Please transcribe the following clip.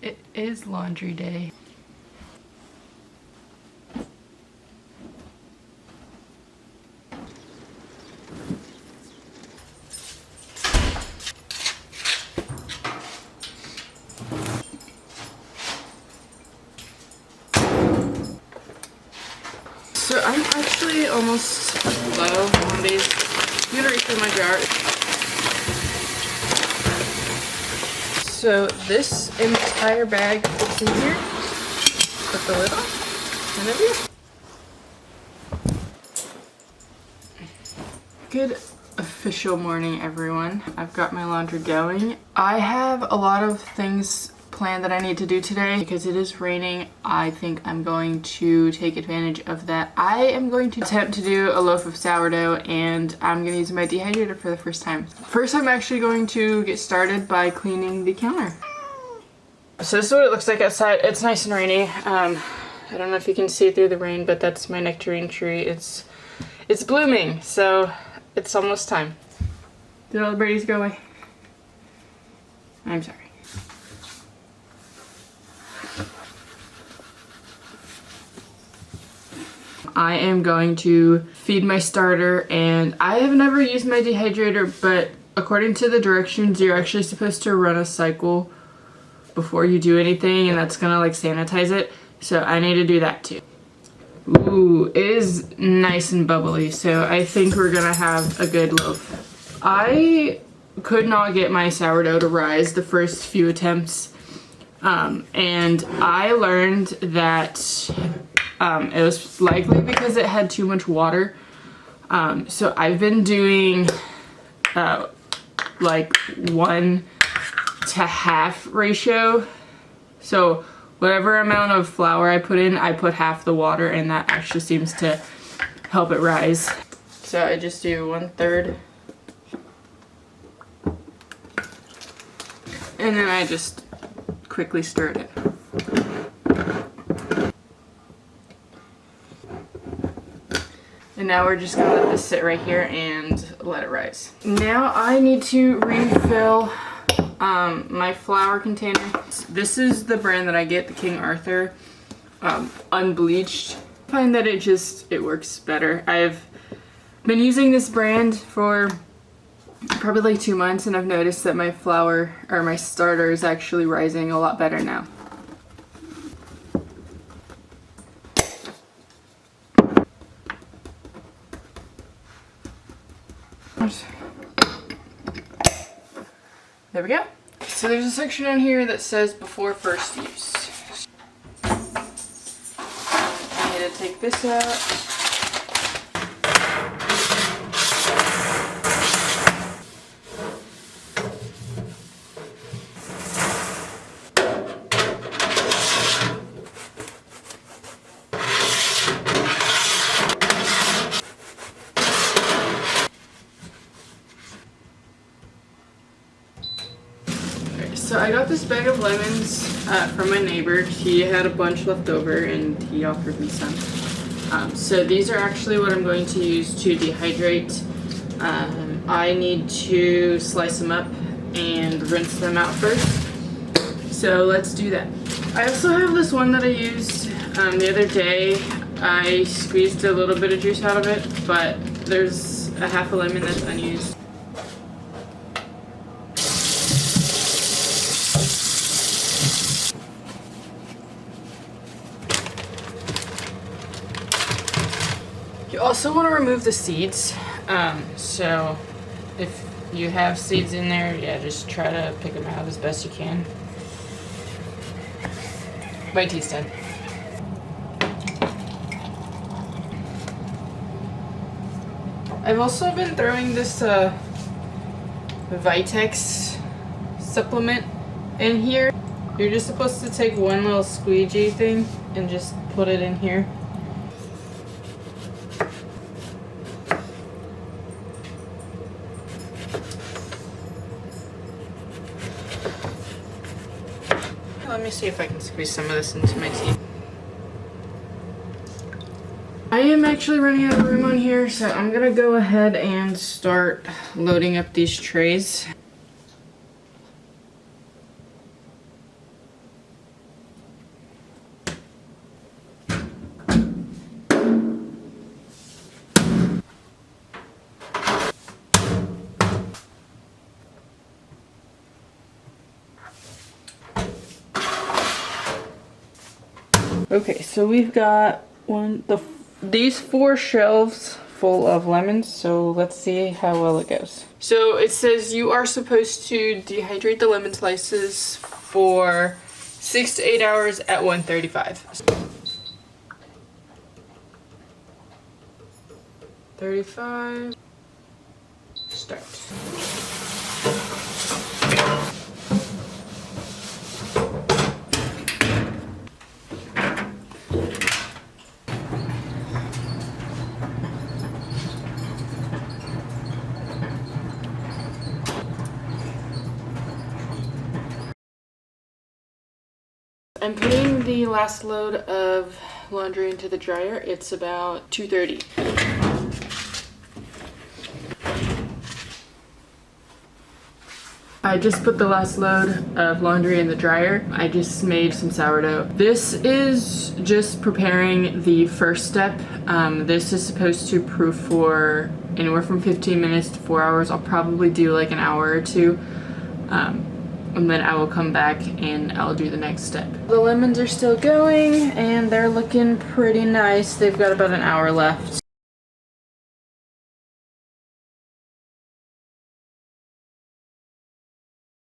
It is laundry day. So I'm actually almost low on these. I'm gonna refill my jar. So this entire bag fits in here. Put the lid on, and there we go. Good official morning, everyone. I've got my laundry going. I have a lot of things planned that I need to do today because it is raining. I think I'm going to take advantage of that. I am going to attempt to do a loaf of sourdough, and I'm going to use my dehydrator for the first time. First, I'm actually going to get started by cleaning the counter. So this is what it looks like outside. It's nice and rainy. I don't know if you can see through the rain, but that's my nectarine tree. It's blooming, so it's almost time. Did all the birdies go away? I'm sorry. I am going to feed my starter, and I have never used my dehydrator, but according to the directions, you're actually supposed to run a cycle before you do anything, and that's gonna like sanitize it. So I need to do that too. Ooh, it is nice and bubbly, so I think we're gonna have a good loaf. I could not get my sourdough to rise the first few attempts, and I learned that it was likely because it had too much water. So I've been doing like 1 to half ratio. So whatever amount of flour I put in, I put half the water, and that actually seems to help it rise. So I just do 1/3. And then I just quickly stir it in. And now we're just gonna let this sit right here and let it rise. Now I need to refill my flour container. This is the brand that I get, the King Arthur unbleached. I find that it works better. I've been using this brand for probably like 2 months, and I've noticed that my flour, or my starter, is actually rising a lot better now. There we go. So there's a section on here that says before first use. I need to take this out. So I got this bag of lemons from my neighbor. He had a bunch left over and he offered me some. So these are actually what I'm going to use to dehydrate. I need to slice them up and rinse them out first. So let's do that. I also have this one that I used the other day. I squeezed a little bit of juice out of it, but there's a half a lemon that's unused. You also want to remove the seeds, so if you have seeds in there, yeah, just try to pick them out as best you can. My tea's done. I've also been throwing this Vitex supplement in here. You're just supposed to take one little squeegee thing and just put it in here. Let me see if I can squeeze some of this into my tea. I am actually running out of room on here, so I'm gonna go ahead and start loading up these trays. Okay, so we've got these 4 shelves full of lemons, so let's see how well it goes. So it says you are supposed to dehydrate the lemon slices for 6 to 8 hours at 135. 35. Start. I'm putting the last load of laundry into the dryer. It's about 2:30. I just put the last load of laundry in the dryer. I just made some sourdough. This is just preparing the first step. This is supposed to proof for anywhere from 15 minutes to 4 hours. I'll probably do like an hour or two. And then I will come back and I'll do the next step. The lemons are still going and they're looking pretty nice. They've got about an hour left.